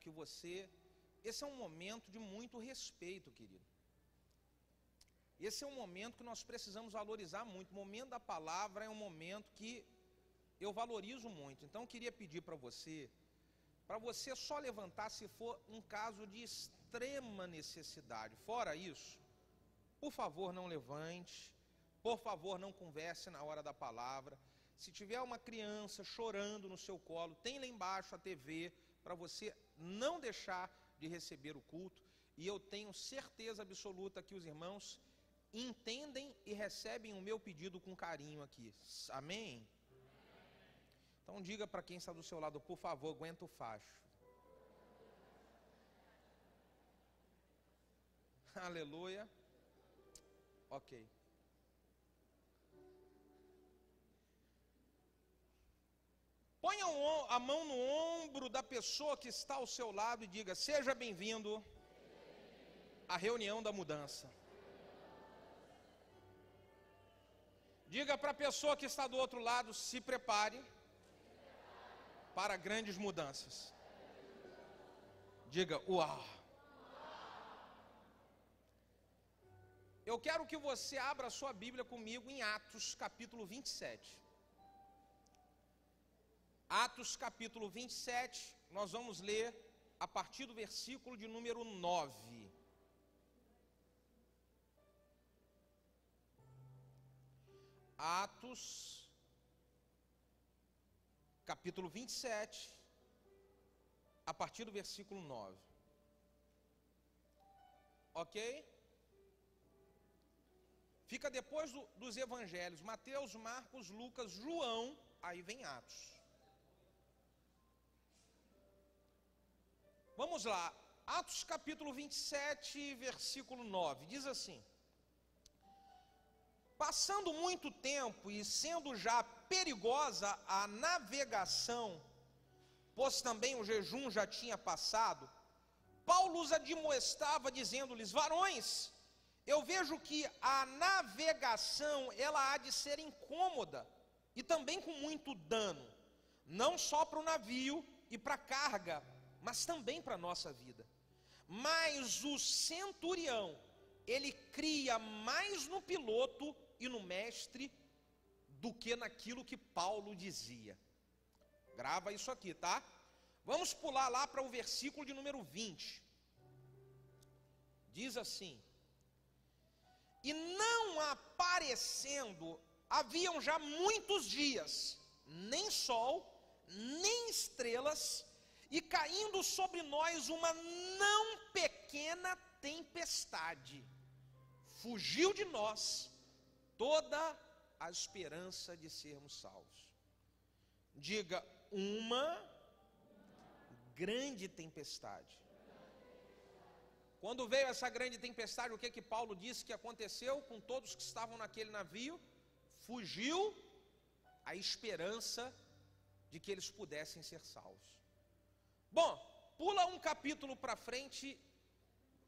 que você... Esse é um momento de muito respeito, querido. Esse é um momento que nós precisamos valorizar muito. O momento da palavra é um momento que eu valorizo muito. Então eu queria pedir para você só levantar se for um caso de extrema necessidade. Fora isso, por favor, não levante. Por favor, não converse na hora da palavra. Se tiver uma criança chorando no seu colo, tem lá embaixo a TV para você não deixar de receber o culto. E eu tenho certeza absoluta que os irmãos entendem e recebem o meu pedido com carinho aqui. Amém? Então diga para quem está do seu lado, por favor, aguenta o facho. Aleluia. Ok. Ponha a mão no ombro da pessoa que está ao seu lado e diga: seja bem-vindo à reunião da mudança. Diga para a pessoa que está do outro lado: se prepare para grandes mudanças. Diga: uau! Eu quero que você abra a sua Bíblia comigo em Atos capítulo 27. Atos capítulo 27, nós vamos ler a partir do versículo de número 9. Atos capítulo 27, a partir do versículo 9. Ok? Fica depois dos evangelhos, Mateus, Marcos, Lucas, João, aí vem Atos. Vamos lá, Atos capítulo 27, versículo 9, diz assim: passando muito tempo e sendo já perigosa a navegação, pois também o jejum já tinha passado, Paulo os admoestava, dizendo-lhes: varões, eu vejo que a navegação ela há de ser incômoda e também com muito dano, não só para o navio e para a carga, mas também para a nossa vida. Mas o centurião, ele cria mais no piloto e no mestre do que naquilo que Paulo dizia. Grava isso aqui, tá? Vamos pular lá para o versículo de número 20. Diz assim: e não aparecendo, haviam já muitos dias, nem sol, nem estrelas, e caindo sobre nós uma não pequena tempestade, fugiu de nós toda a esperança de sermos salvos. Diga: uma grande tempestade. Quando veio essa grande tempestade, o que Paulo disse que aconteceu com todos que estavam naquele navio? Fugiu a esperança de que eles pudessem ser salvos. Bom, pula um capítulo para frente,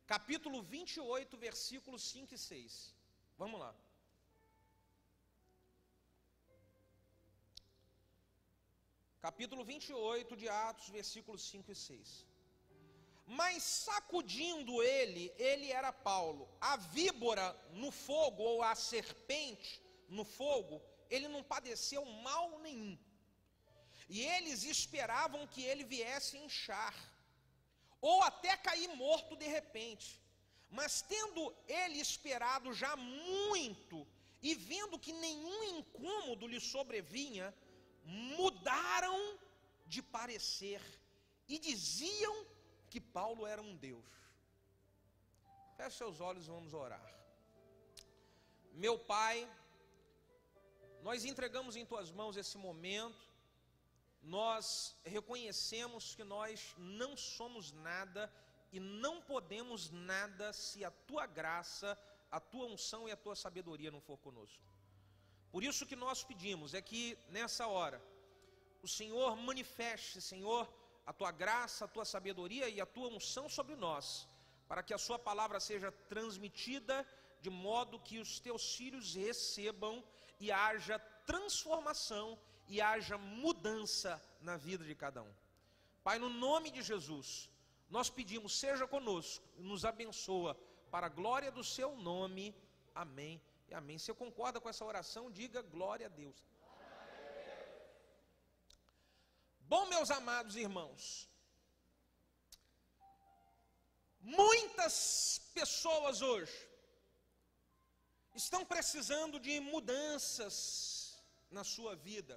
capítulo 28, versículos 5 e 6. Vamos lá. Capítulo 28 de Atos, versículos 5 e 6. Mas sacudindo ele era Paulo, a víbora no fogo, ou a serpente no fogo, ele não padeceu mal nenhum. E eles esperavam que ele viesse inchar, ou até cair morto de repente. Mas tendo ele esperado já muito, e vendo que nenhum incômodo lhe sobrevinha, mudaram de parecer, e diziam que Paulo era um Deus. Feche seus olhos e vamos orar. Meu Pai, nós entregamos em Tuas mãos esse momento. Nós reconhecemos que nós não somos nada e não podemos nada se a Tua graça, a Tua unção e a Tua sabedoria não for conosco. Por isso que nós pedimos é que nessa hora o Senhor manifeste, Senhor, a Tua graça, a Tua sabedoria e a Tua unção sobre nós, para que a Sua palavra seja transmitida de modo que os Teus filhos recebam e haja transformação e haja mudança na vida de cada um. Pai, no nome de Jesus, nós pedimos, seja conosco, nos abençoa, para a glória do seu nome, amém e amém. Se você concorda com essa oração, diga glória a Deus. Bom, meus amados irmãos, muitas pessoas hoje estão precisando de mudanças na sua vida.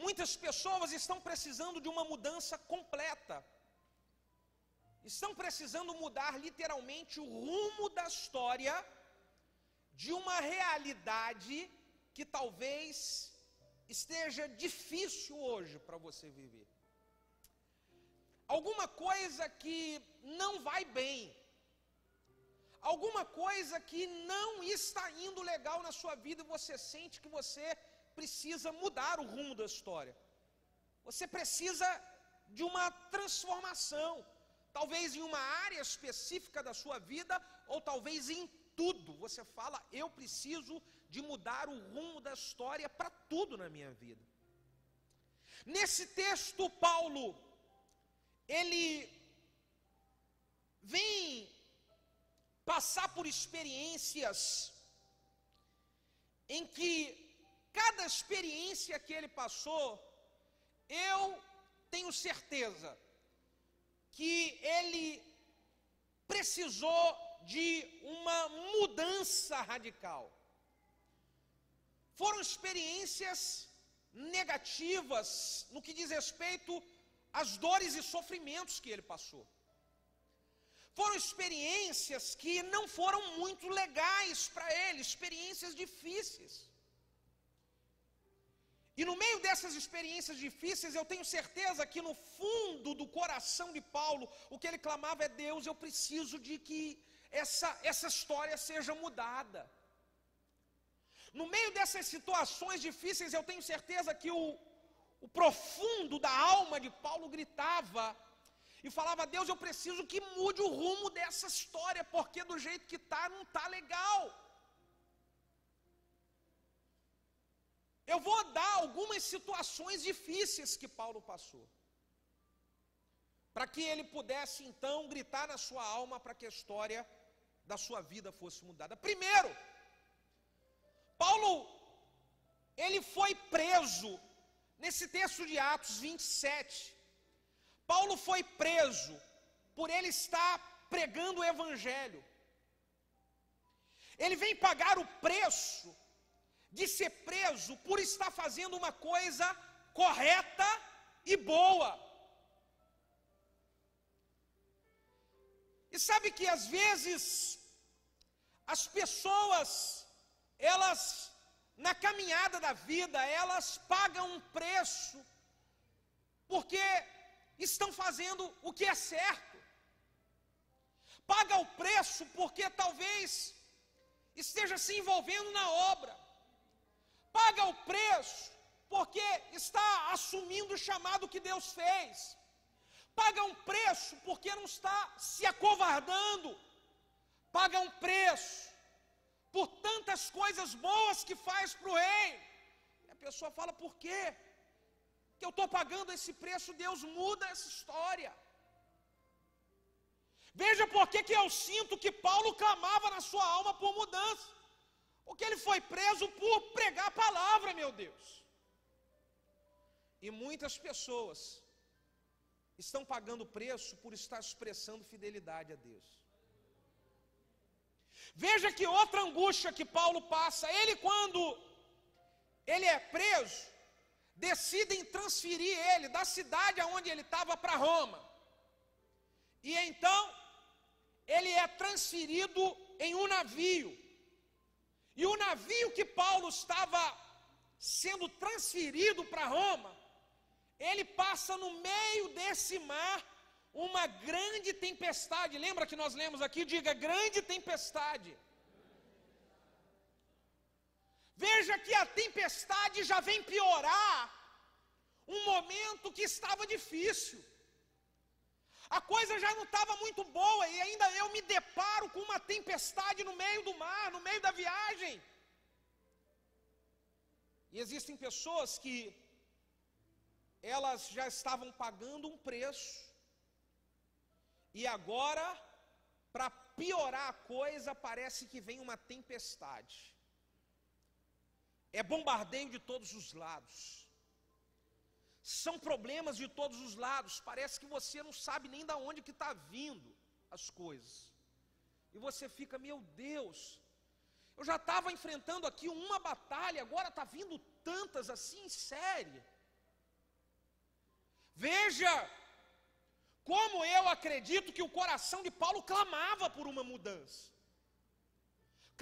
Muitas pessoas estão precisando de uma mudança completa. Estão precisando mudar literalmente o rumo da história de uma realidade que talvez esteja difícil hoje para você viver. Alguma coisa que não vai bem. Alguma coisa que não está indo legal na sua vida e você sente que você precisa mudar o rumo da história. Você precisa de uma transformação, talvez em uma área específica da sua vida, ou talvez em tudo. Você fala, eu preciso de mudar o rumo da história para tudo na minha vida. Nesse texto, Paulo, ele vem passar por experiências em que cada experiência que ele passou, eu tenho certeza que ele precisou de uma mudança radical. Foram experiências negativas no que diz respeito às dores e sofrimentos que ele passou. Foram experiências que não foram muito legais para ele, experiências difíceis. E no meio dessas experiências difíceis, eu tenho certeza que no fundo do coração de Paulo, o que ele clamava é: Deus, eu preciso de que essa história seja mudada. No meio dessas situações difíceis, eu tenho certeza que o profundo da alma de Paulo gritava e falava: Deus, eu preciso que mude o rumo dessa história, porque do jeito que está, não está legal. Eu vou dar algumas situações difíceis que Paulo passou, para que ele pudesse então gritar na sua alma para que a história da sua vida fosse mudada. Primeiro, Paulo, ele foi preso, nesse texto de Atos 27, Paulo foi preso por ele estar pregando o evangelho. Ele vem pagar o preço de ser preso por estar fazendo uma coisa correta e boa. E sabe que às vezes as pessoas, elas na caminhada da vida, elas pagam um preço porque estão fazendo o que é certo. Paga o preço porque talvez esteja se envolvendo na obra. Paga o preço porque está assumindo o chamado que Deus fez. Paga um preço porque não está se acovardando. Paga um preço por tantas coisas boas que faz para o reino. E a pessoa fala: por quê que eu estou pagando esse preço? Deus, muda essa história. Veja por que eu sinto que Paulo clamava na sua alma por mudança. Porque ele foi preso por pregar a palavra, meu Deus. E muitas pessoas estão pagando preço por estar expressando fidelidade a Deus. Veja que outra angústia que Paulo passa. Ele, quando ele é preso, decidem transferir ele da cidade onde ele estava para Roma. E então, ele é transferido em um navio. E o navio que Paulo estava sendo transferido para Roma, ele passa no meio desse mar uma grande tempestade. Lembra que nós lemos aqui? Diga: grande tempestade. Veja que a tempestade já vem piorar um momento que estava difícil. A coisa já não estava muito boa e ainda eu me deparo com uma tempestade no meio do mar, no meio da viagem. E existem pessoas que elas já estavam pagando um preço E agora, para piorar a coisa, parece que vem uma tempestade. É bombardeio de todos os lados. São problemas de todos os lados. Parece que você não sabe nem de onde que está vindo as coisas. E você fica, meu Deus, eu já estava enfrentando aqui uma batalha, agora está vindo tantas assim, sério. Veja como eu acredito que o coração de Paulo clamava por uma mudança.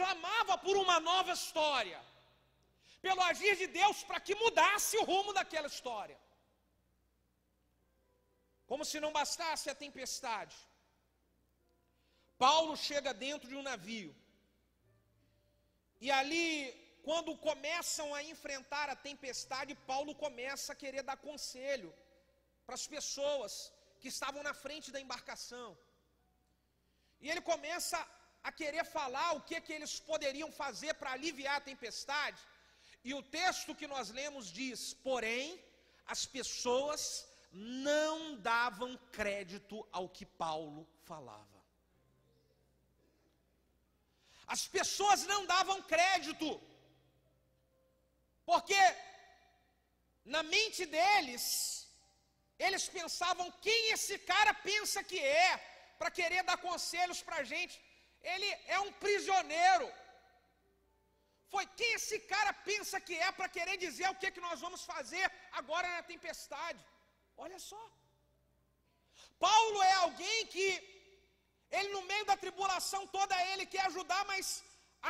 Clamava por uma nova história. Pelo agir de Deus para que mudasse o rumo daquela história. Como se não bastasse a tempestade. Paulo chega dentro de um navio. E ali, quando começam a enfrentar a tempestade, Paulo começa a querer dar conselho para as pessoas que estavam na frente da embarcação. E ele começa a querer falar o que eles poderiam fazer para aliviar a tempestade. E o texto que nós lemos diz: porém, as pessoas não davam crédito ao que Paulo falava. As pessoas não davam crédito, porque na mente deles, eles pensavam: quem esse cara pensa que é, para querer dar conselhos para a gente? Ele é um prisioneiro. Foi quem esse cara pensa que é, para querer dizer o que nós vamos fazer agora na tempestade. Olha só. Paulo é alguém que, ele no meio da tribulação toda, ele quer ajudar, mas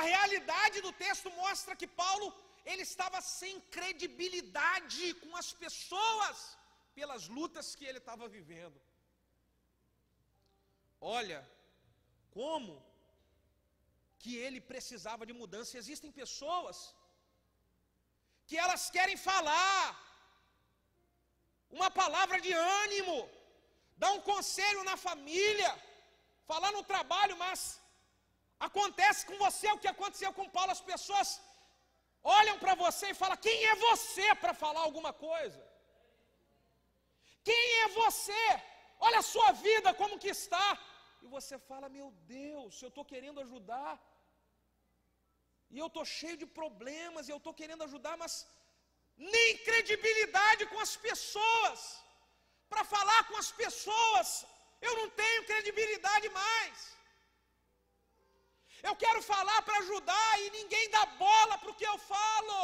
a realidade do texto mostra que Paulo, ele estava sem credibilidade com as pessoas, pelas lutas que ele estava vivendo. Olha, como que ele precisava de mudança. Existem pessoas que elas querem falar uma palavra de ânimo, dar um conselho na família, falar no trabalho, mas acontece com você o que aconteceu com Paulo. As pessoas olham para você e falam: quem é você para falar alguma coisa? Quem é você? Olha a sua vida como que está. E você fala: meu Deus, eu estou querendo ajudar, e eu estou cheio de problemas, e eu estou querendo ajudar, mas nem credibilidade com as pessoas, para falar com as pessoas, eu não tenho credibilidade mais. Eu quero falar para ajudar e ninguém dá bola para o que eu falo.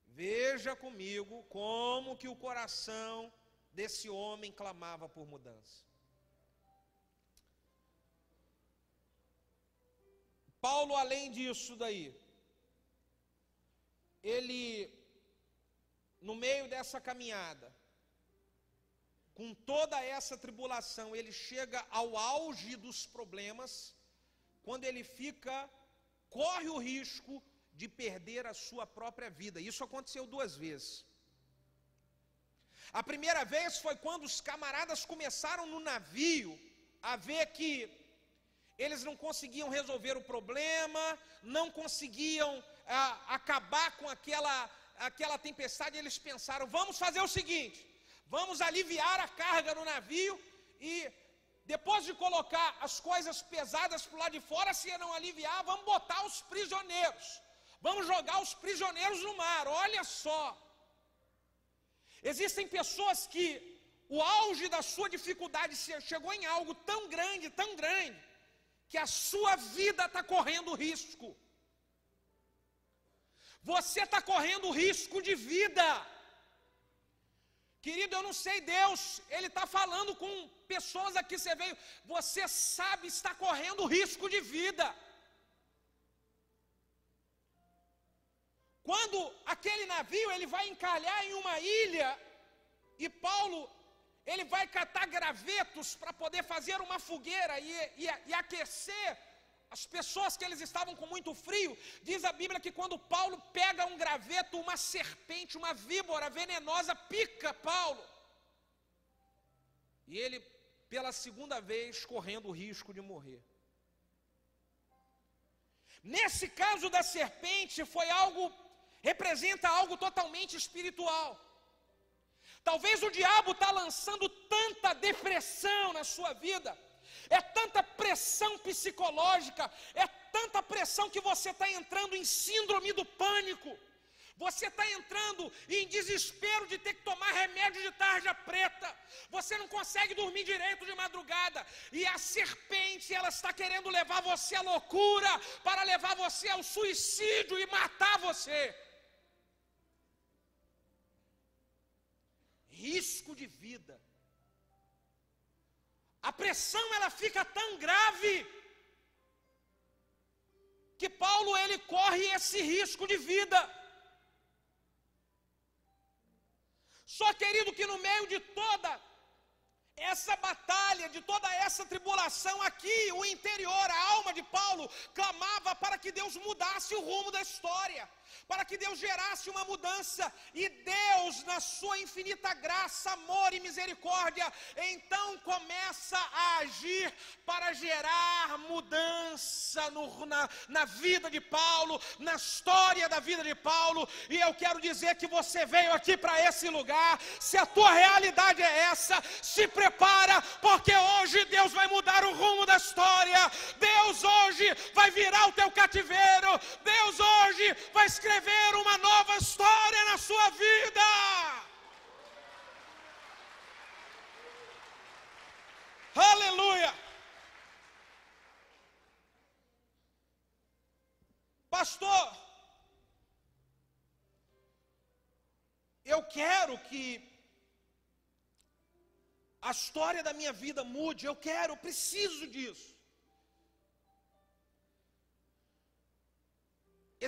Veja comigo como que o coração desse homem clamava por mudança. Paulo, além disso daí, ele, no meio dessa caminhada, com toda essa tribulação, ele chega ao auge dos problemas, quando ele corre o risco de perder a sua própria vida. Isso aconteceu 2 vezes. A primeira vez foi quando os camaradas começaram no navio a ver que eles não conseguiam resolver o problema, não conseguiam acabar com aquela tempestade. Eles pensaram: vamos fazer o seguinte, vamos aliviar a carga no navio, e depois de colocar as coisas pesadas para o lado de fora, se não aliviar, vamos botar os prisioneiros, vamos jogar os prisioneiros no mar. Olha só, existem pessoas que o auge da sua dificuldade chegou em algo tão grande, que a sua vida está correndo risco. Você está correndo risco de vida. Querido, eu não sei, Deus, Ele está falando com pessoas aqui, você veio, você sabe, está correndo risco de vida. Quando aquele navio, ele vai encalhar em uma ilha, e Paulo, ele vai catar gravetos para poder fazer uma fogueira e aquecer as pessoas, que eles estavam com muito frio. Diz a Bíblia que quando Paulo pega um graveto, uma serpente, uma víbora venenosa pica Paulo. E ele, pela segunda vez, correndo o risco de morrer. Nesse caso da serpente, representa algo totalmente espiritual. Talvez o diabo está lançando tanta depressão na sua vida, é tanta pressão psicológica, é tanta pressão que você está entrando em síndrome do pânico, você está entrando em desespero de ter que tomar remédio de tarja preta, você não consegue dormir direito de madrugada, e a serpente, ela está querendo levar você à loucura, para levar você ao suicídio e matar você. Risco de vida. A pressão, ela fica tão grave que Paulo, ele corre esse risco de vida. Só, querido, que no meio de toda essa batalha, de toda essa tribulação aqui, o interior, a alma de Paulo clamava para que Deus mudasse o rumo da história, para que Deus gerasse uma mudança, e Deus, na sua infinita graça, amor e misericórdia, então começa a agir para gerar mudança na vida de Paulo, na história da vida de Paulo. E eu quero dizer que você veio aqui para esse lugar, se a tua realidade é essa, se prepara, porque hoje Deus vai mudar o rumo da história, Deus hoje vai virar o teu cativeiro, Deus hoje vai escrever uma nova história na sua vida. Aleluia. Pastor, eu quero que a história da minha vida mude, eu preciso disso.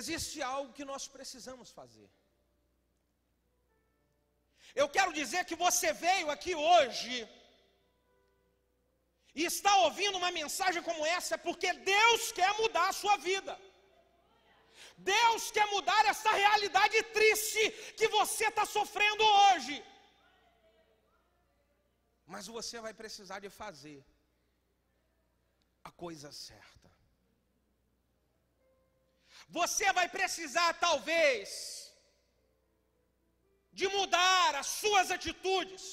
Existe algo que nós precisamos fazer. Eu quero dizer que você veio aqui hoje e está ouvindo uma mensagem como essa porque Deus quer mudar a sua vida. Deus quer mudar essa realidade triste que você está sofrendo hoje. Mas você vai precisar de fazer a coisa certa. Você vai precisar, talvez, de mudar as suas atitudes,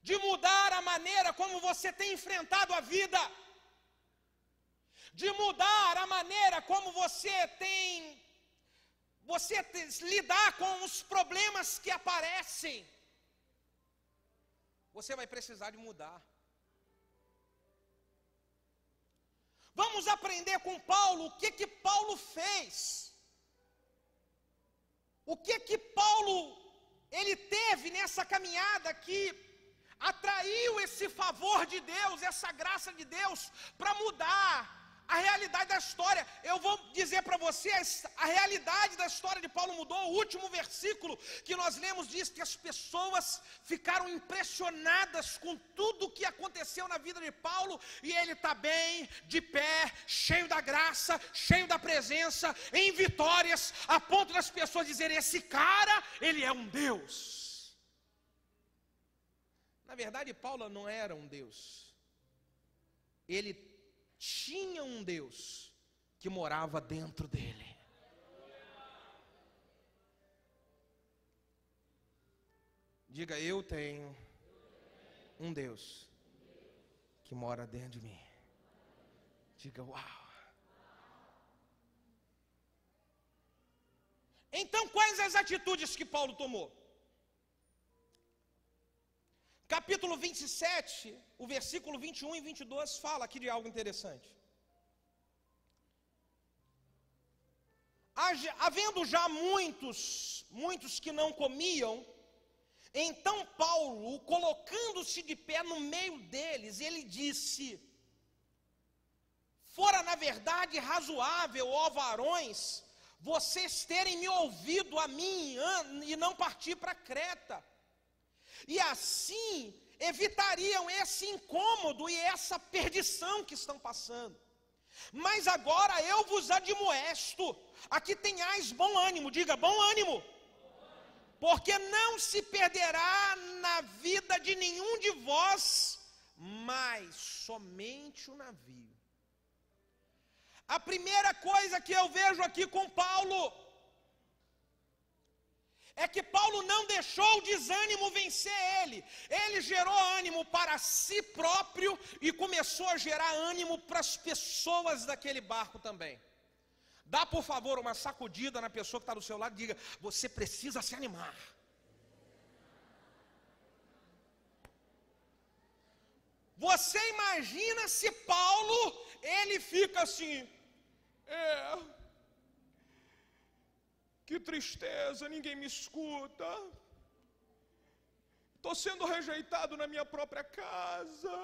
de mudar a maneira como você tem enfrentado a vida, de mudar a maneira como você lidar com os problemas que aparecem. Você vai precisar de mudar. Vamos aprender com Paulo o que Paulo fez. O que Paulo ele teve nessa caminhada que atraiu esse favor de Deus, essa graça de Deus para mudar a realidade da história. Eu vou dizer para vocês, a realidade da história de Paulo mudou. O último versículo que nós lemos diz que as pessoas ficaram impressionadas com tudo o que aconteceu na vida de Paulo, e ele está bem, de pé, cheio da graça, cheio da presença, em vitórias, a ponto das pessoas dizerem: esse cara, ele é um Deus. Na verdade, Paulo não era um Deus. Ele tinha um Deus que morava dentro dele. Diga: eu tenho um Deus que mora dentro de mim. Diga: uau. Então, quais as atitudes que Paulo tomou? Capítulo 27, o versículo 21 e 22 fala aqui de algo interessante. Havendo já muitos que não comiam, então Paulo, colocando-se de pé no meio deles, ele disse: fora na verdade razoável, ó varões, vocês terem me ouvido a mim e não partir para Creta. E assim evitariam esse incômodo e essa perdição que estão passando. Mas agora eu vos admoesto a que tenhais bom ânimo. Diga: bom ânimo. Porque não se perderá na vida de nenhum de vós, mas somente o navio. A primeira coisa que eu vejo aqui com Paulo é que Paulo não deixou o desânimo vencer ele. Ele gerou ânimo para si próprio e começou a gerar ânimo para as pessoas daquele barco também. Dá, por favor, uma sacudida na pessoa que está do seu lado e diga: você precisa se animar. Você imagina se Paulo, ele fica assim: que tristeza, ninguém me escuta, estou sendo rejeitado na minha própria casa,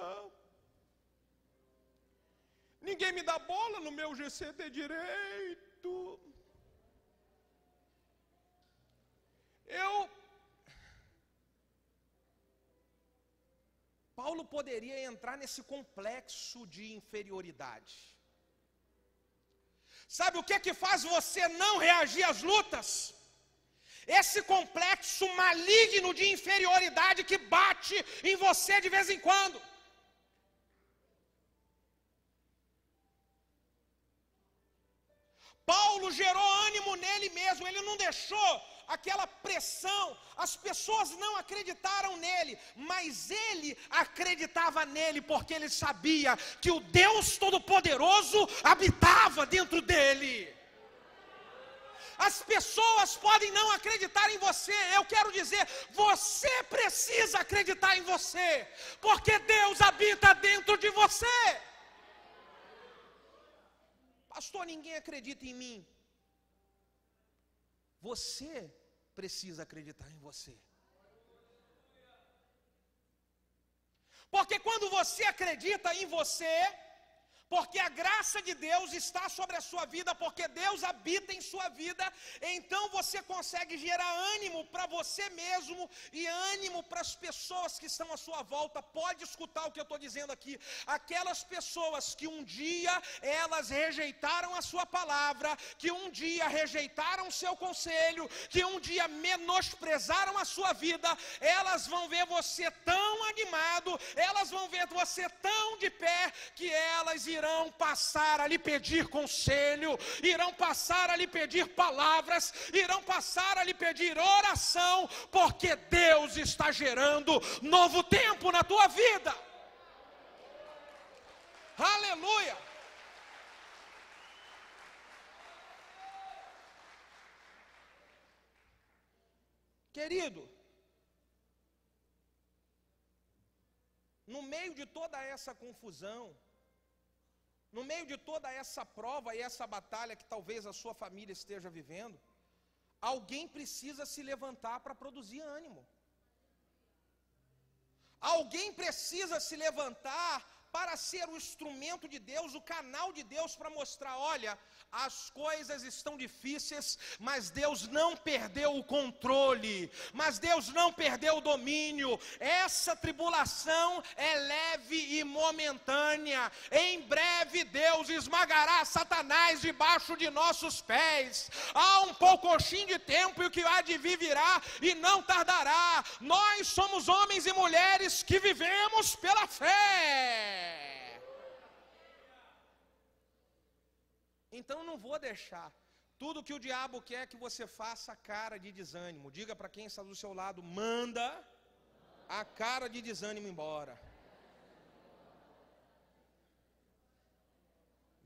ninguém me dá bola no meu GCD direito. Paulo poderia entrar nesse complexo de inferioridade. Sabe o que é que faz você não reagir às lutas? Esse complexo maligno de inferioridade que bate em você de vez em quando. Paulo gerou ânimo nele mesmo, ele não deixou aquela pressão, as pessoas não acreditaram nele, mas ele acreditava nele, porque ele sabia que o Deus Todo-Poderoso habitava dentro dele. As pessoas podem não acreditar em você, eu quero dizer, você precisa acreditar em você, porque Deus habita dentro de você. Pastor, ninguém acredita em mim. Você precisa acreditar em você. Porque quando você acredita em você, porque a graça de Deus está sobre a sua vida, porque Deus habita em sua vida, então você consegue gerar ânimo para você mesmo e ânimo para as pessoas que estão à sua volta. Pode escutar o que eu estou dizendo aqui. Aquelas pessoas que um dia elas rejeitaram a sua palavra, que um dia rejeitaram o seu conselho, que um dia menosprezaram a sua vida, elas vão ver você tão animado, elas vão ver você tão de pé, que elas irão passar a lhe pedir conselho, irão passar a lhe pedir palavras, irão passar a lhe pedir oração, porque Deus está gerando novo tempo na tua vida. Aleluia! Querido, no meio de toda essa confusão, no meio de toda essa prova e essa batalha que talvez a sua família esteja vivendo, alguém precisa se levantar para produzir ânimo. Alguém precisa se levantar para ser o instrumento de Deus, o canal de Deus para mostrar: olha, as coisas estão difíceis, mas Deus não perdeu o controle, mas Deus não perdeu o domínio. Essa tribulação é leve e momentânea. Em breve Deus esmagará Satanás debaixo de nossos pés. Há um pouquinho de tempo e o que há de vir virá e não tardará. Nós somos homens e mulheres que vivemos pela fé. Então não vou deixar tudo que o diabo quer que você faça a cara de desânimo. Diga para quem está do seu lado: manda a cara de desânimo embora.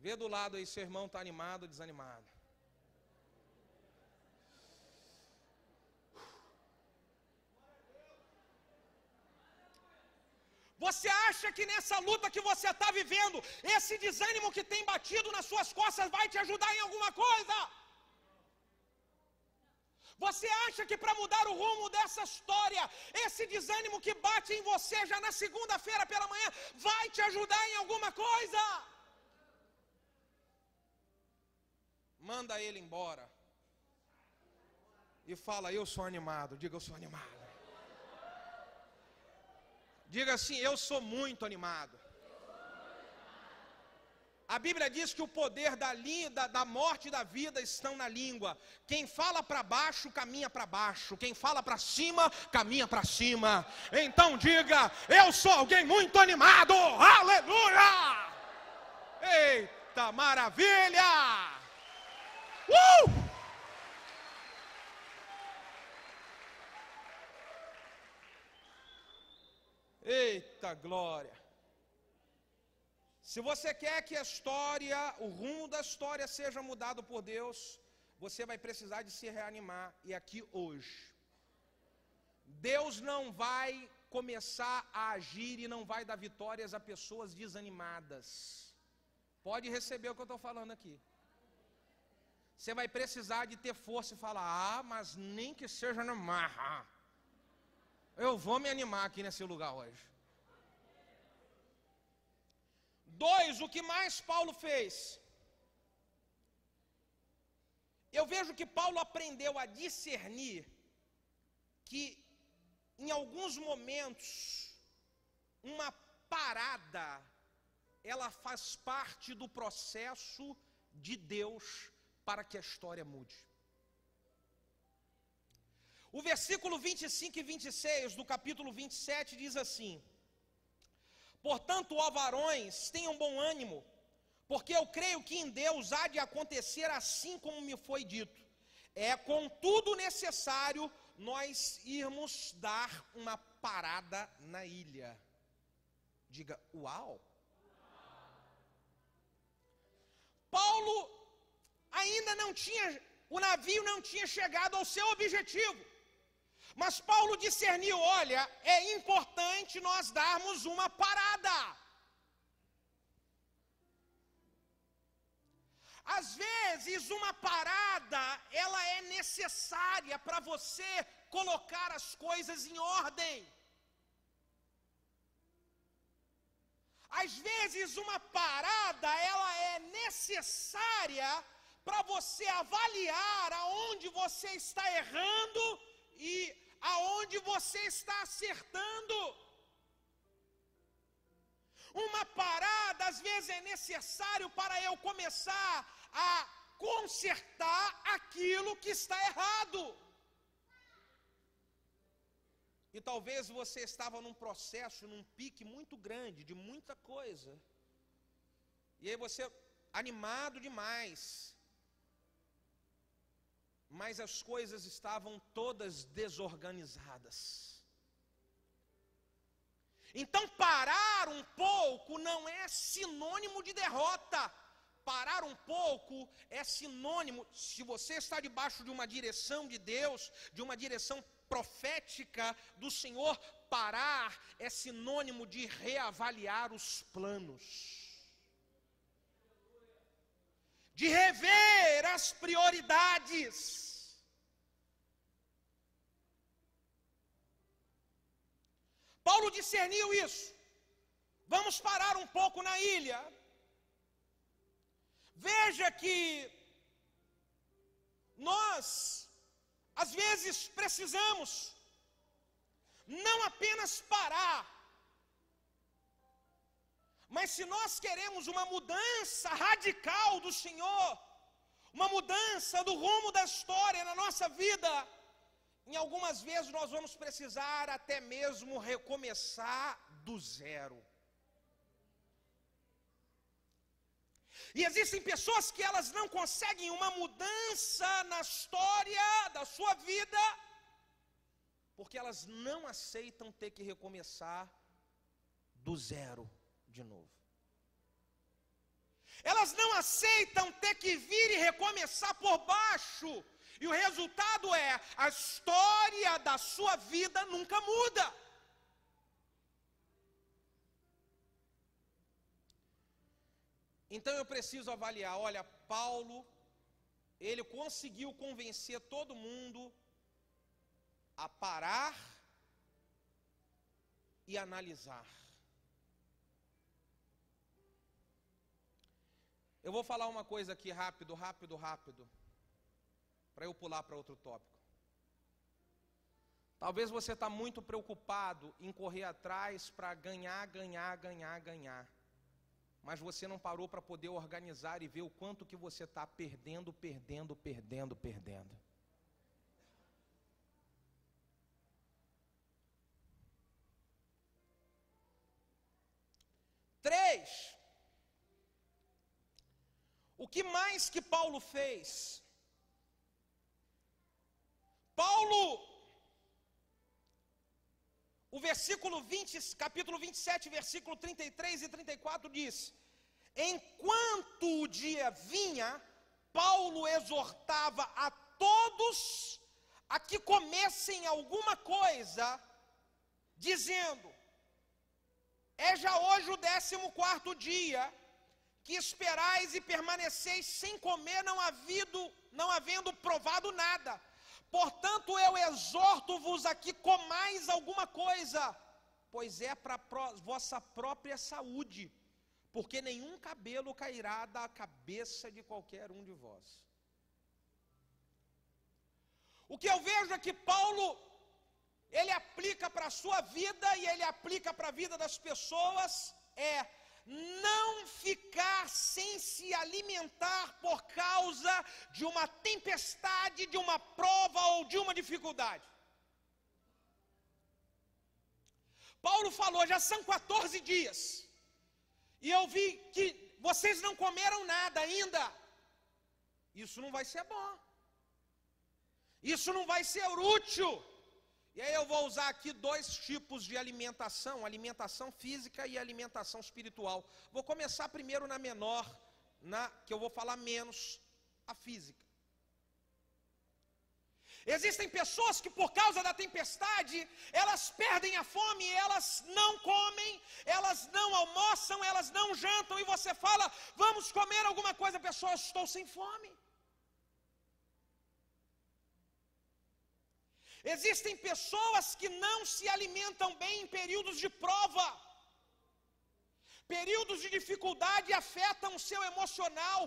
Vê do lado aí, seu irmão está animado ou desanimado. Você acha que nessa luta que você está vivendo, esse desânimo que tem batido nas suas costas vai te ajudar em alguma coisa? Você acha que para mudar o rumo dessa história, esse desânimo que bate em você já na segunda-feira pela manhã, vai te ajudar em alguma coisa? Manda ele embora. E fala: eu sou animado. Diga: eu sou animado. Diga assim: eu sou muito animado. A Bíblia diz que o poder da morte e da vida estão na língua. Quem fala para baixo, caminha para baixo. Quem fala para cima, caminha para cima. Então diga: eu sou alguém muito animado. Aleluia! Eita maravilha! Eita glória! Se você quer que a história, o rumo da história seja mudado por Deus, você vai precisar de se reanimar, e aqui hoje. Deus não vai começar a agir e não vai dar vitórias a pessoas desanimadas. Pode receber o que eu estou falando aqui. Você vai precisar de ter força e falar: ah, mas nem que seja na marra, eu vou me animar aqui nesse lugar hoje. 2, o que mais Paulo fez? Eu vejo que Paulo aprendeu a discernir que em alguns momentos uma parada, ela faz parte do processo de Deus para que a história mude. O versículo 25 e 26 do capítulo 27 diz assim: portanto, ó varões, tenham bom ânimo, porque eu creio que em Deus há de acontecer assim como me foi dito. É contudo necessário nós irmos dar uma parada na ilha. Diga, uau! Paulo ainda não tinha, o navio não tinha chegado ao seu objetivo. Mas Paulo discerniu: olha, é importante nós darmos uma parada. Às vezes uma parada, ela é necessária para você colocar as coisas em ordem. Às vezes uma parada, ela é necessária para você avaliar aonde você está errando e aonde você está acertando. Uma parada às vezes é necessário para eu começar a consertar aquilo que está errado. E talvez você estava num processo, num pique muito grande, de muita coisa. E aí você, animado demais, mas as coisas estavam todas desorganizadas. Então parar um pouco não é sinônimo de derrota. Parar um pouco é sinônimo, se você está debaixo de uma direção de Deus, de uma direção profética do Senhor, parar é sinônimo de reavaliar os planos, de rever as prioridades. Paulo discerniu isso. Vamos parar um pouco na ilha. Veja que nós, às vezes, precisamos não apenas parar, mas se nós queremos uma mudança radical do Senhor, uma mudança do rumo da história na nossa vida, em algumas vezes nós vamos precisar até mesmo recomeçar do zero. E existem pessoas que elas não conseguem uma mudança na história da sua vida, porque elas não aceitam ter que recomeçar do zero de novo. Elas não aceitam ter que vir e recomeçar por baixo. E o resultado é, a história da sua vida nunca muda. Então eu preciso avaliar, olha, Paulo, ele conseguiu convencer todo mundo a parar e analisar. Eu vou falar uma coisa aqui rápido, para eu pular para outro tópico. Talvez você está muito preocupado em correr atrás para ganhar. Mas você não parou para poder organizar e ver o quanto que você está perdendo. 3. O que mais que Paulo fez? Paulo o versículo 20, capítulo 27, versículo 33 e 34 diz: enquanto o dia vinha, Paulo exortava a todos a que comessem alguma coisa, dizendo: é já hoje o 14º dia que esperais e permaneceis sem comer, não havendo provado nada. Portanto, eu exorto-vos a que comais alguma coisa, pois é para vossa própria saúde, porque nenhum cabelo cairá da cabeça de qualquer um de vós. O que eu vejo é que Paulo, ele aplica para a sua vida e ele aplica para a vida das pessoas, não ficar sem se alimentar por causa de uma tempestade, de uma prova ou de uma dificuldade. Paulo falou: já são 14 dias, e eu vi que vocês não comeram nada ainda. Isso não vai ser bom. Isso não vai ser útil. E aí eu vou usar aqui 2 tipos de alimentação: alimentação física e alimentação espiritual. Vou começar primeiro na menor, que eu vou falar menos, a física. Existem pessoas que por causa da tempestade, elas perdem a fome, elas não comem, elas não almoçam, elas não jantam, e você fala: vamos comer alguma coisa. A pessoa: estou sem fome. Existem pessoas que não se alimentam bem em períodos de prova. Períodos de dificuldade afetam o seu emocional,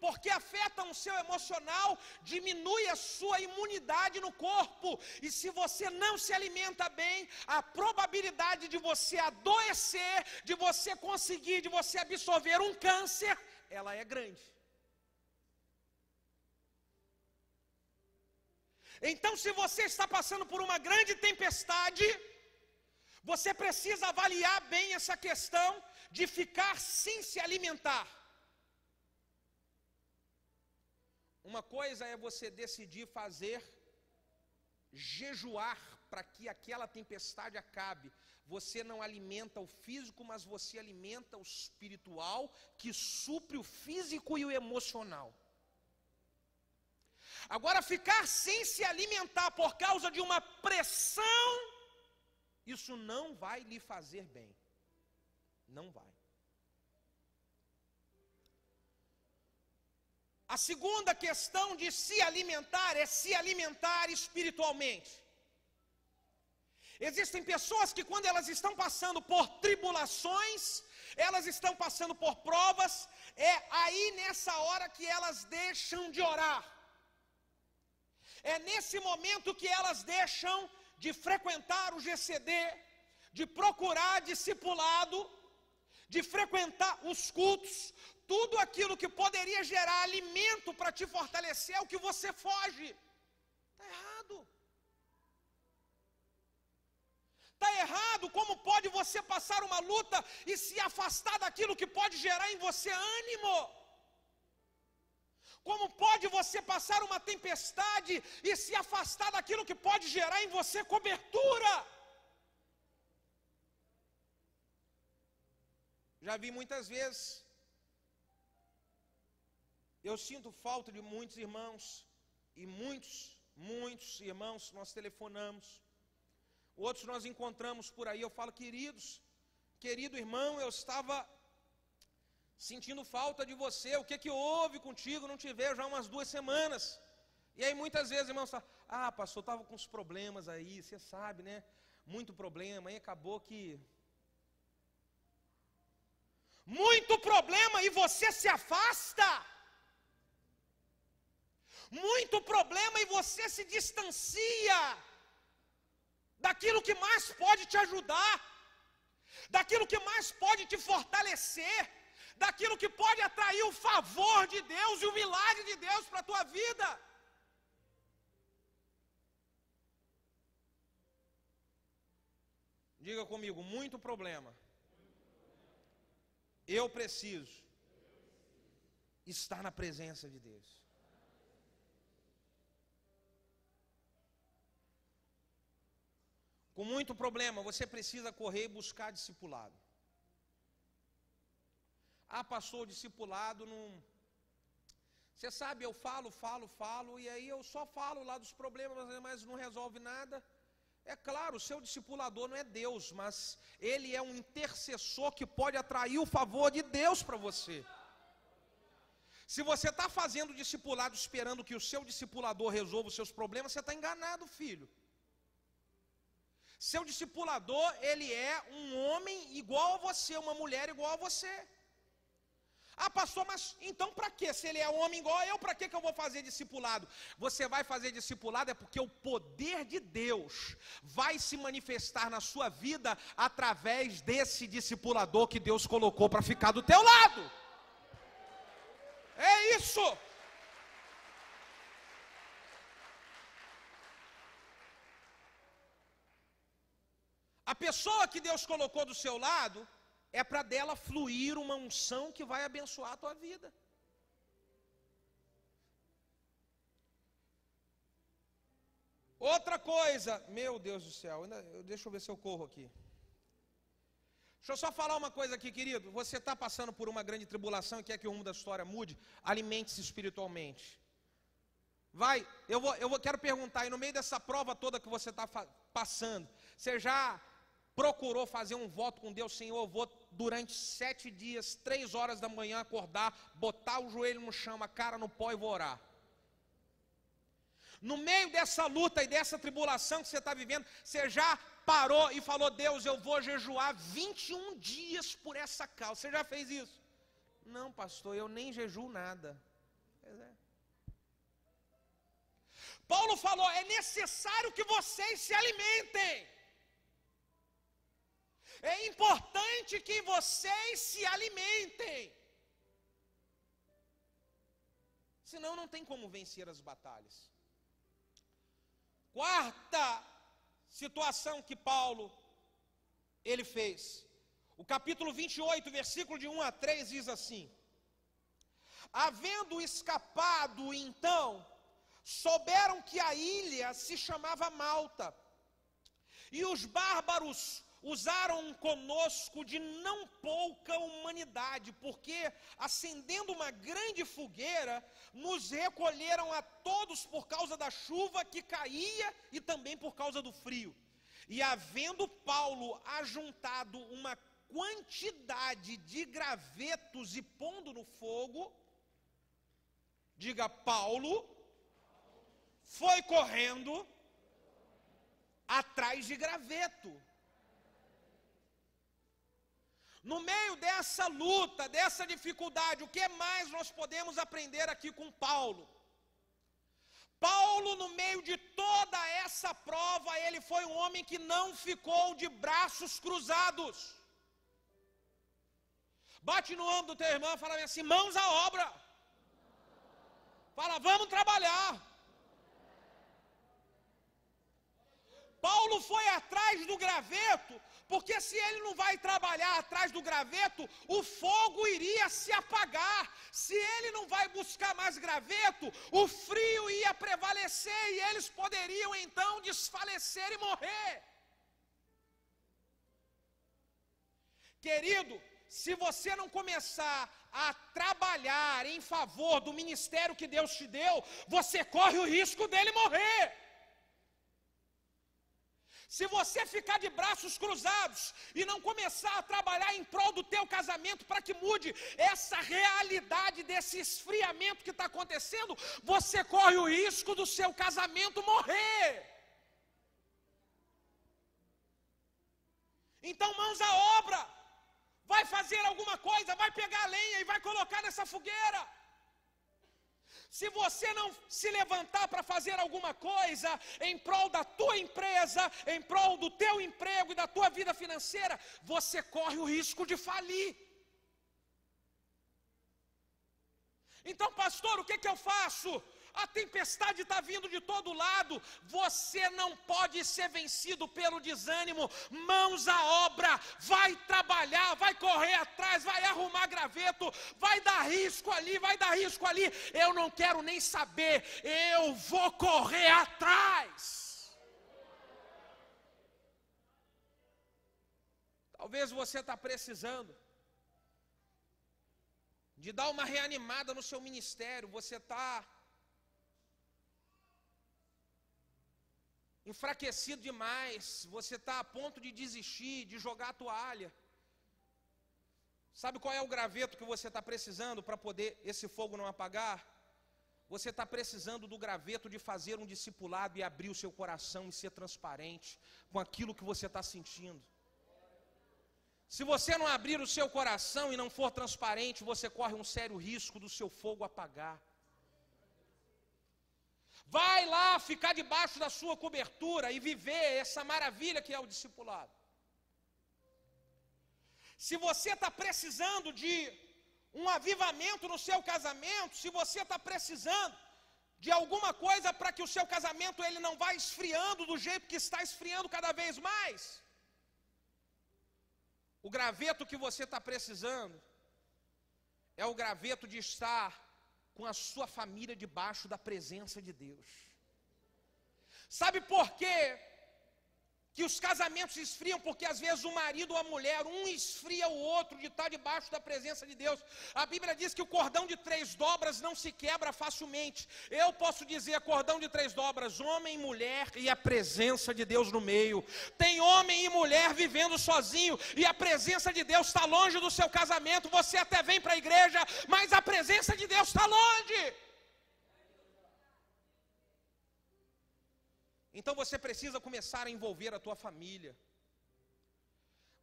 porque afetam o seu emocional, diminui a sua imunidade no corpo. E se você não se alimenta bem, a probabilidade de você adoecer, de você absorver um câncer, ela é grande. Então, se você está passando por uma grande tempestade, você precisa avaliar bem essa questão de ficar sem se alimentar. Uma coisa é você decidir jejuar para que aquela tempestade acabe. Você não alimenta o físico, mas você alimenta o espiritual, que supre o físico e o emocional. Agora, ficar sem se alimentar por causa de uma pressão, isso não vai lhe fazer bem. Não vai. A segunda questão de se alimentar é se alimentar espiritualmente. Existem pessoas que, quando elas estão passando por tribulações, elas estão passando por provas, é aí nessa hora que elas deixam de orar. É nesse momento que elas deixam de frequentar o GCD, de procurar discipulado, de frequentar os cultos. Tudo aquilo que poderia gerar alimento para te fortalecer é o que você foge. Está errado. Está errado. Como pode você passar uma luta e se afastar daquilo que pode gerar em você ânimo? Como pode você passar uma tempestade e se afastar daquilo que pode gerar em você cobertura? Já vi muitas vezes, eu sinto falta de muitos irmãos, e muitos irmãos nós telefonamos, outros nós encontramos por aí. Eu falo: querido irmão, eu estava sentindo falta de você, o que houve contigo? Não te vejo há umas 2 semanas. E aí muitas vezes, irmãos, falam: pastor, estava com uns problemas aí, você sabe, né? Muito problema, aí acabou que... Muito problema e você se afasta. Muito problema e você se distancia daquilo que mais pode te ajudar, daquilo que mais pode te fortalecer, daquilo que pode atrair o favor de Deus e o milagre de Deus para a tua vida. Diga comigo: muito problema. Eu preciso estar na presença de Deus. com muito problema, você precisa correr e buscar discipulado. Ah, pastor, o discipulado não... Você sabe, eu falo, e aí eu só falo lá dos problemas, mas não resolve nada. É claro, o seu discipulador não é Deus, mas ele é um intercessor que pode atrair o favor de Deus para você. Se você está fazendo discipulado esperando que o seu discipulador resolva os seus problemas, você está enganado, filho. Seu discipulador, ele é um homem igual a você, uma mulher igual a você. Ah, pastor, mas então para quê? Se ele é um homem igual a eu, para que eu vou fazer discipulado? Você vai fazer discipulado é porque o poder de Deus vai se manifestar na sua vida através desse discipulador que Deus colocou para ficar do teu lado. É isso. A pessoa que Deus colocou do seu lado é para dela fluir uma unção que vai abençoar a tua vida. Outra coisa, meu Deus do céu, deixa eu ver se eu corro aqui. Deixa eu só falar uma coisa aqui, querido. Você está passando por uma grande tribulação e quer que o rumo da história mude? Alimente-se espiritualmente. Vai, quero perguntar, e no meio dessa prova toda que você está passando, você já procurou fazer um voto com Deus? Senhor, eu vou durante 7 dias, 3 horas da manhã acordar, botar o joelho no chão, a cara no pó e vou orar. No meio dessa luta e dessa tribulação que você está vivendo, você já parou e falou: Deus, eu vou jejuar 21 dias por essa causa. Você já fez isso? Não, pastor, eu nem jejuo nada. Pois é. Paulo falou: é necessário que vocês se alimentem. É importante que vocês se alimentem. Senão não tem como vencer as batalhas. Quarta situação que Paulo ele fez. O capítulo 28, versículo de 1 a 3 diz assim: havendo escapado então, souberam que a ilha se chamava Malta, e os bárbaros usaram conosco de não pouca humanidade, porque, acendendo uma grande fogueira, nos recolheram a todos por causa da chuva que caía e também por causa do frio. E havendo Paulo ajuntado uma quantidade de gravetos e pondo no fogo, diga, Paulo foi correndo atrás de graveto. No meio dessa luta, dessa dificuldade, o que mais nós podemos aprender aqui com Paulo? Paulo, no meio de toda essa prova, ele foi um homem que não ficou de braços cruzados. Bate no ombro do teu irmão e fala assim: mãos à obra. Fala, vamos trabalhar. Paulo foi atrás do graveto, porque se ele não vai trabalhar atrás do graveto, o fogo iria se apagar. Se ele não vai buscar mais graveto, o frio ia prevalecer e eles poderiam então desfalecer e morrer. Querido, se você não começar a trabalhar em favor do ministério que Deus te deu, você corre o risco dele morrer. Se você ficar de braços cruzados e não começar a trabalhar em prol do teu casamento para que mude essa realidade desse esfriamento que está acontecendo, você corre o risco do seu casamento morrer. Então, mãos à obra. Vai fazer alguma coisa, vai pegar a lenha e vai colocar nessa fogueira. Se você não se levantar para fazer alguma coisa em prol da tua empresa, em prol do teu emprego e da tua vida financeira, você corre o risco de falir. Então, pastor, o que eu faço? A tempestade está vindo de todo lado. Você não pode ser vencido pelo desânimo. Mãos à obra. Vai trabalhar, vai correr atrás, vai arrumar graveto, vai dar risco ali, vai dar risco ali. Eu não quero nem saber. Eu vou correr atrás. Talvez você está precisando de dar uma reanimada no seu ministério. Você está enfraquecido demais. Você está a ponto de desistir, de jogar a toalha. Sabe qual é o graveto que você está precisando para poder esse fogo não apagar? Você está precisando do graveto de fazer um discipulado e abrir o seu coração e ser transparente com aquilo que você está sentindo. Se você não abrir o seu coração e não for transparente, você corre um sério risco do seu fogo apagar. Vai lá ficar debaixo da sua cobertura e viver essa maravilha que é o discipulado. Se você está precisando de um avivamento no seu casamento, se você está precisando de alguma coisa para que o seu casamento ele não vá esfriando do jeito que está esfriando cada vez mais, o graveto que você está precisando é o graveto de estar com a sua família debaixo da presença de Deus. Sabe por quê que os casamentos esfriam? Porque às vezes o marido ou a mulher, um esfria o outro de estar debaixo da presença de Deus. A Bíblia diz que o cordão de 3 dobras não se quebra facilmente. Eu posso dizer cordão de 3 dobras, homem, mulher e a presença de Deus no meio. Tem homem e mulher vivendo sozinho e a presença de Deus está longe do seu casamento. Você até vem para a igreja, mas a presença de Deus está longe. Então você precisa começar a envolver a tua família.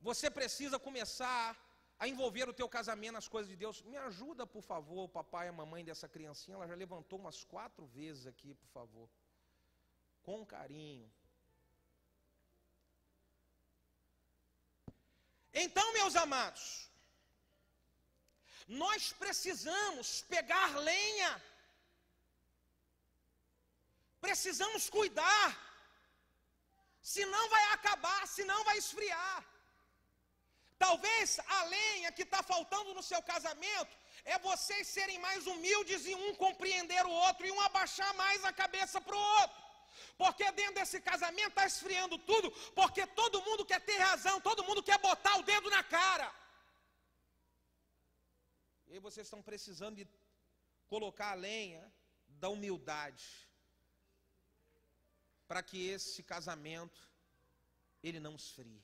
Você precisa começar a envolver o teu casamento nas coisas de Deus. Me ajuda, por favor, o papai e a mamãe dessa criancinha. Ela já levantou umas 4 vezes aqui, por favor. Com carinho. Então, meus amados, nós precisamos pegar lenha. Precisamos cuidar, senão vai acabar, senão vai esfriar. Talvez a lenha que está faltando no seu casamento é vocês serem mais humildes e um compreender o outro e um abaixar mais a cabeça para o outro. Porque dentro desse casamento está esfriando tudo, porque todo mundo quer ter razão, todo mundo quer botar o dedo na cara. E aí vocês estão precisando de colocar a lenha da humildade, para que esse casamento, ele não esfrie.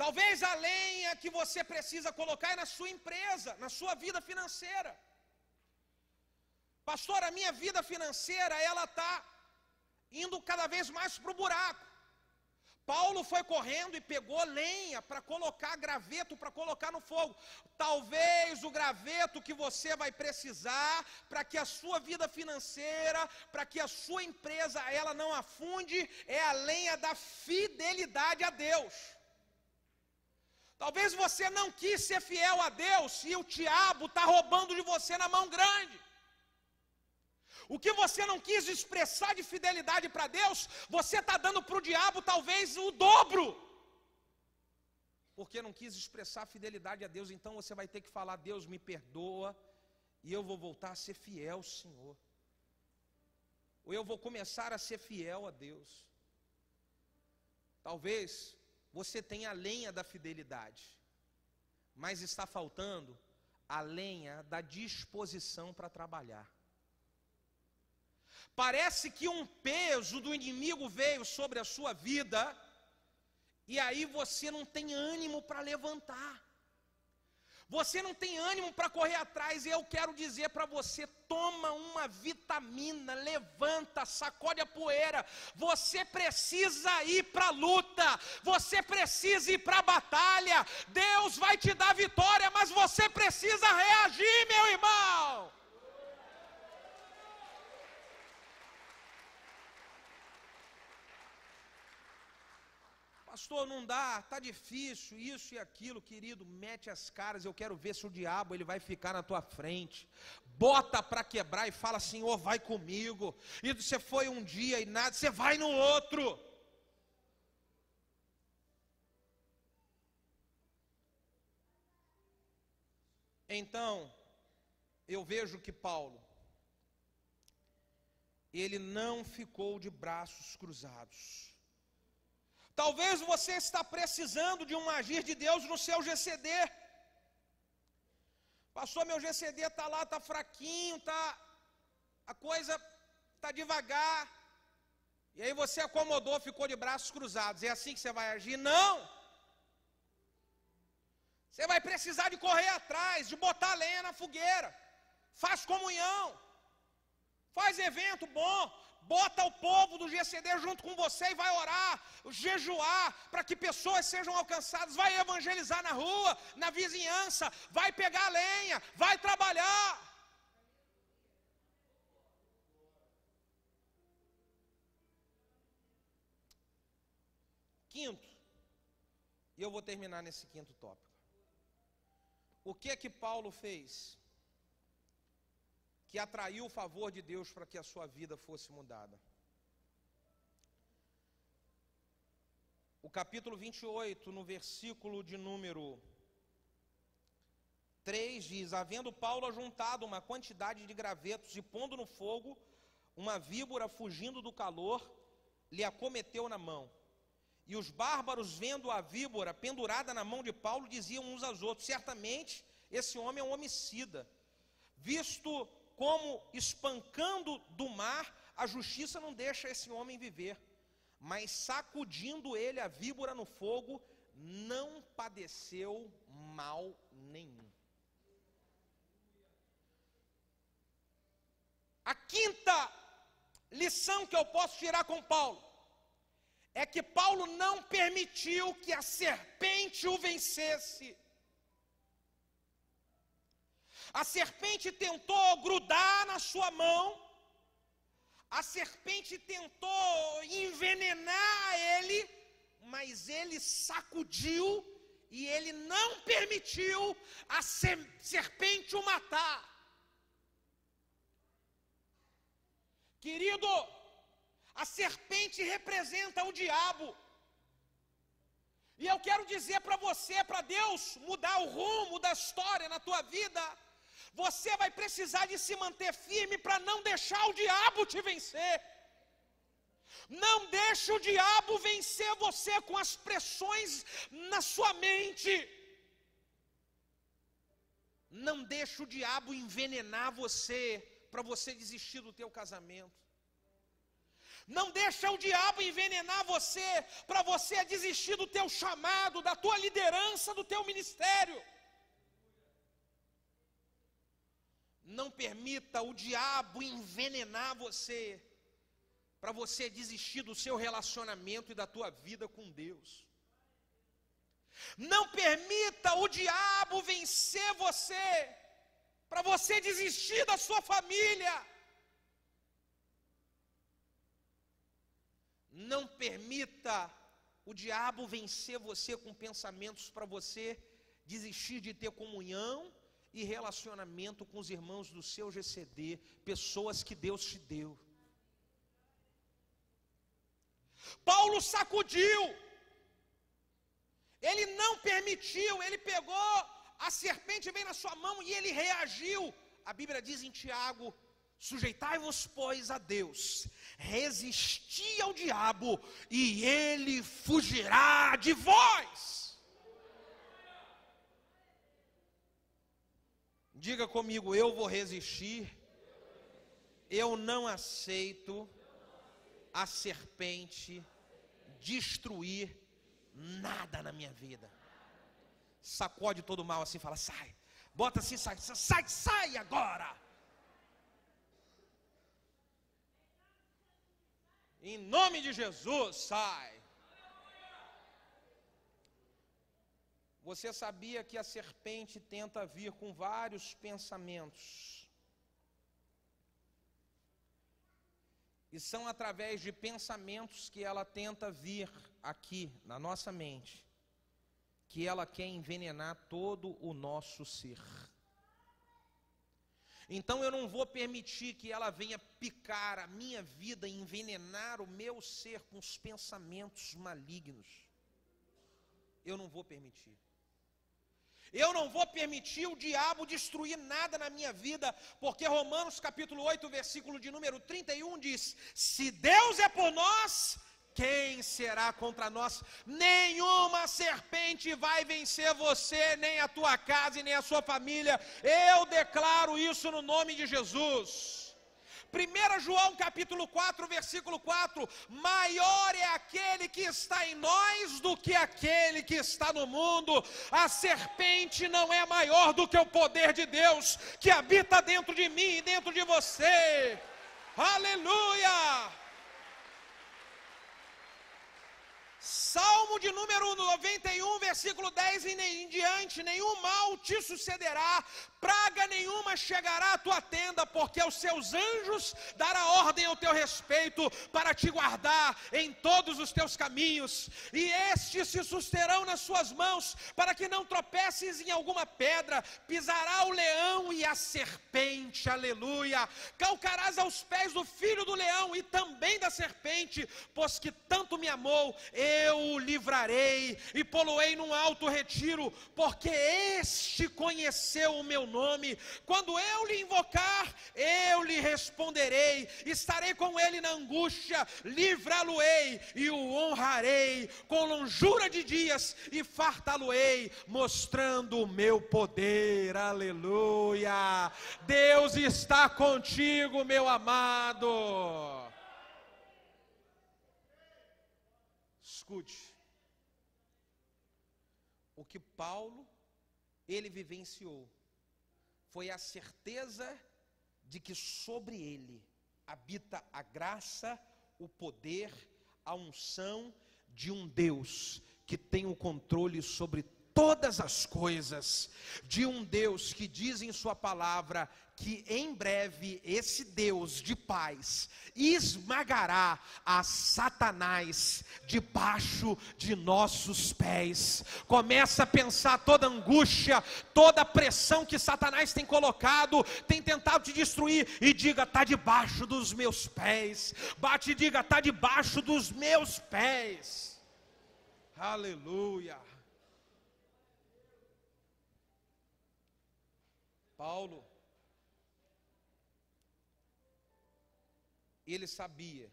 Talvez a lenha que você precisa colocar é na sua empresa, na sua vida financeira. Pastor, a minha vida financeira, ela está indo cada vez mais para o buraco. Paulo foi correndo e pegou lenha para colocar graveto, para colocar no fogo. Talvez o graveto que você vai precisar para que a sua vida financeira, para que a sua empresa ela não afunde, é a lenha da fidelidade a Deus. Talvez você não quis ser fiel a Deus e o diabo está roubando de você na mão grande. O que você não quis expressar de fidelidade para Deus, você está dando para o diabo talvez o dobro. Porque não quis expressar fidelidade a Deus, então você vai ter que falar: Deus, me perdoa, e eu vou voltar a ser fiel, Senhor. Ou eu vou começar a ser fiel a Deus. Talvez você tenha a lenha da fidelidade, mas está faltando a lenha da disposição para trabalhar. Parece que um peso do inimigo veio sobre a sua vida, e aí você não tem ânimo para levantar. Você não tem ânimo para correr atrás, e eu quero dizer para você: toma uma vitamina, levanta, sacode a poeira. Você precisa ir para a luta, você precisa ir para a batalha. Deus vai te dar vitória, mas você precisa reagir, meu irmão. Pastor, não dá, está difícil, isso e aquilo. Querido, mete as caras, eu quero ver se o diabo ele vai ficar na tua frente. Bota para quebrar e fala: Senhor, vai comigo. E você foi um dia e nada, você vai no outro. Então, eu vejo que Paulo, ele não ficou de braços cruzados. Talvez você está precisando de um agir de Deus no seu GCD. Pastor, meu GCD está lá, está fraquinho, a coisa está devagar. E aí você acomodou, ficou de braços cruzados. É assim que você vai agir? Não! Você vai precisar de correr atrás, de botar lenha na fogueira. Faz comunhão. Faz evento bom. Bota o povo do GCD junto com você e vai orar, jejuar, para que pessoas sejam alcançadas. Vai evangelizar na rua, na vizinhança. Vai pegar lenha, vai trabalhar. Quinto, e eu vou terminar nesse quinto tópico. O que é que Paulo fez que atraiu o favor de Deus para que a sua vida fosse mudada? O capítulo 28, no versículo de número 3, diz: havendo Paulo ajuntado uma quantidade de gravetos e pondo no fogo, uma víbora, fugindo do calor, lhe acometeu na mão. E os bárbaros, vendo a víbora pendurada na mão de Paulo, diziam uns aos outros: certamente esse homem é um homicida, visto como espancando do mar, a justiça não deixa esse homem viver. Mas sacudindo ele a víbora no fogo, não padeceu mal nenhum. A quinta lição que eu posso tirar com Paulo é que Paulo não permitiu que a serpente o vencesse. A serpente tentou grudar na sua mão, a serpente tentou envenenar ele, mas ele sacudiu e ele não permitiu a serpente o matar. Querido, a serpente representa o diabo. E eu quero dizer para você, para Deus mudar o rumo da história na tua vida, você vai precisar de se manter firme para não deixar o diabo te vencer. Não deixe o diabo vencer você com as pressões na sua mente. Não deixe o diabo envenenar você para você desistir do teu casamento. Não deixa o diabo envenenar você para você desistir do teu chamado, da tua liderança, do teu ministério. Não permita o diabo envenenar você para você desistir do seu relacionamento e da tua vida com Deus. Não permita o diabo vencer você para você desistir da sua família. Não permita o diabo vencer você com pensamentos para você desistir de ter comunhão e relacionamento com os irmãos do seu GCD, pessoas que Deus te deu. Paulo sacudiu, ele não permitiu, ele pegou a serpente, veio na sua mão e ele reagiu. A Bíblia diz em Tiago: sujeitai-vos, pois, a Deus, resisti ao diabo e ele fugirá de vós. Diga comigo: eu vou resistir, eu não aceito a serpente destruir nada na minha vida. Sacode todo o mal assim, fala: sai, bota assim, sai, sai, sai agora. Em nome de Jesus, sai. Você sabia que a serpente tenta vir com vários pensamentos? E são através de pensamentos que ela tenta vir aqui na nossa mente, que ela quer envenenar todo o nosso ser. Então eu não vou permitir que ela venha picar a minha vida, envenenar o meu ser com os pensamentos malignos. Eu não vou permitir. Eu não vou permitir o diabo destruir nada na minha vida, porque Romanos capítulo 8, versículo de número 31 diz: se Deus é por nós, quem será contra nós? Nenhuma serpente vai vencer você, nem a tua casa e nem a sua família. Eu declaro isso no nome de Jesus. 1 João capítulo 4, versículo 4, maior é aquele que está em nós do que aquele que está no mundo. A serpente não é maior do que o poder de Deus, que habita dentro de mim e dentro de você. Aleluia! Salmo de número 91, versículo 10 em diante: nenhum mal te sucederá, praga nenhuma chegará à tua tenda, porque aos seus anjos dará ordem ao teu respeito, para te guardar em todos os teus caminhos, e estes se susterão nas suas mãos, para que não tropeces em alguma pedra. Pisará o leão e a serpente, aleluia, calcarás aos pés do filho do leão e também da serpente, pois que tanto me amou, eu o livrarei e pô-lo-ei num alto retiro, porque este conheceu o meu nome. Quando eu lhe invocar, eu lhe responderei, estarei com ele na angústia, livrá-lo-ei e o honrarei com longura de dias e fartá-lo-ei, mostrando o meu poder. Aleluia! Deus está contigo, meu amado. Escute, o que Paulo, ele vivenciou, foi a certeza de que sobre ele habita a graça, o poder, a unção de um Deus que tem o controle sobre todas as coisas, de um Deus que diz em sua palavra que em breve esse Deus de paz esmagará a Satanás debaixo de nossos pés. Começa a pensar toda angústia, toda pressão que Satanás tem colocado, tem tentado te destruir, e diga: está debaixo dos meus pés. Bate e diga: está debaixo dos meus pés. Aleluia. Paulo, ele sabia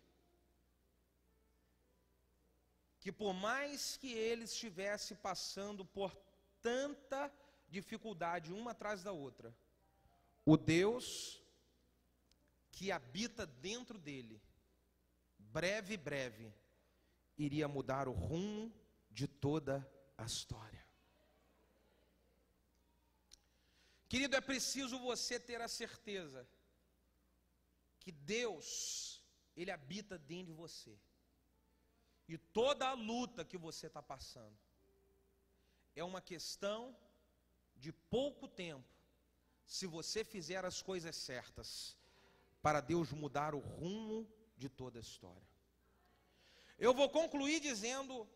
que por mais que ele estivesse passando por tanta dificuldade uma atrás da outra, o Deus que habita dentro dele, breve, iria mudar o rumo de toda a história. Querido, é preciso você ter a certeza que Deus, Ele habita dentro de você. E toda a luta que você está passando é uma questão de pouco tempo, se você fizer as coisas certas, para Deus mudar o rumo de toda a história. Eu vou concluir dizendo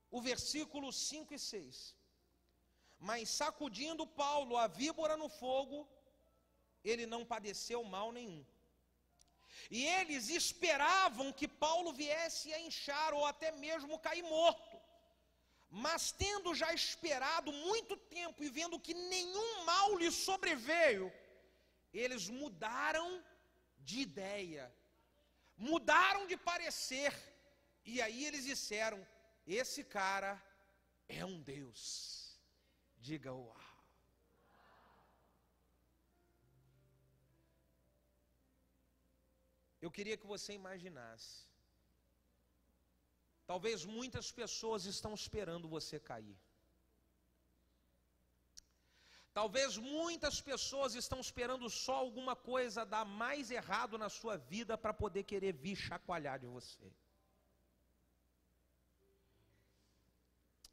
o versículo 5 e 6. Mas sacudindo Paulo a víbora no fogo, ele não padeceu mal nenhum. E eles esperavam que Paulo viesse a inchar ou até mesmo cair morto. Mas tendo já esperado muito tempo e vendo que nenhum mal lhe sobreveio, eles mudaram de ideia, mudaram de parecer. E aí eles disseram: esse cara é um Deus. Diga uau. Eu queria que você imaginasse. Talvez muitas pessoas estão esperando você cair. Talvez muitas pessoas estão esperando só alguma coisa dar mais errado na sua vida para poder querer vir chacoalhar de você.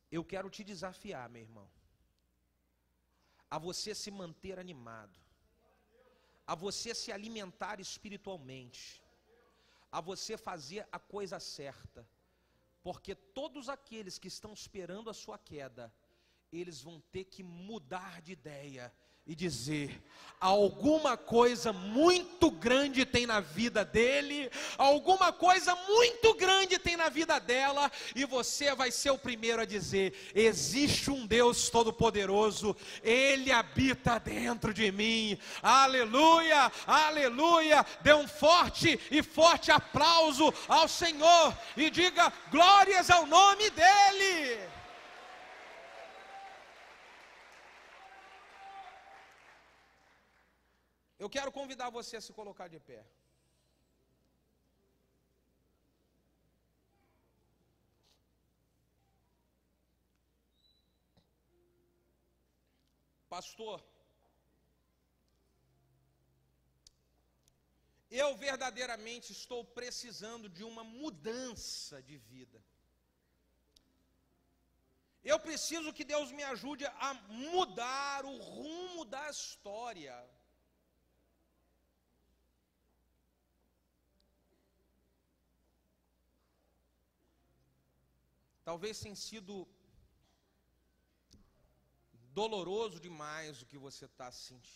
Eu quero te desafiar, meu irmão, a você se manter animado, a você se alimentar espiritualmente, a você fazer a coisa certa, porque todos aqueles que estão esperando a sua queda, eles vão ter que mudar de ideia e dizer: alguma coisa muito grande tem na vida dele, alguma coisa muito grande tem na vida dela, e você vai ser o primeiro a dizer: existe um Deus todo-poderoso, Ele habita dentro de mim. Aleluia, aleluia. Dê um forte e forte aplauso ao Senhor e diga glórias ao nome dEle. Eu quero convidar você a se colocar de pé. Pastor, eu verdadeiramente estou precisando de uma mudança de vida. Eu preciso que Deus me ajude a mudar o rumo da história. Talvez tenha sido doloroso demais o que você está sentindo.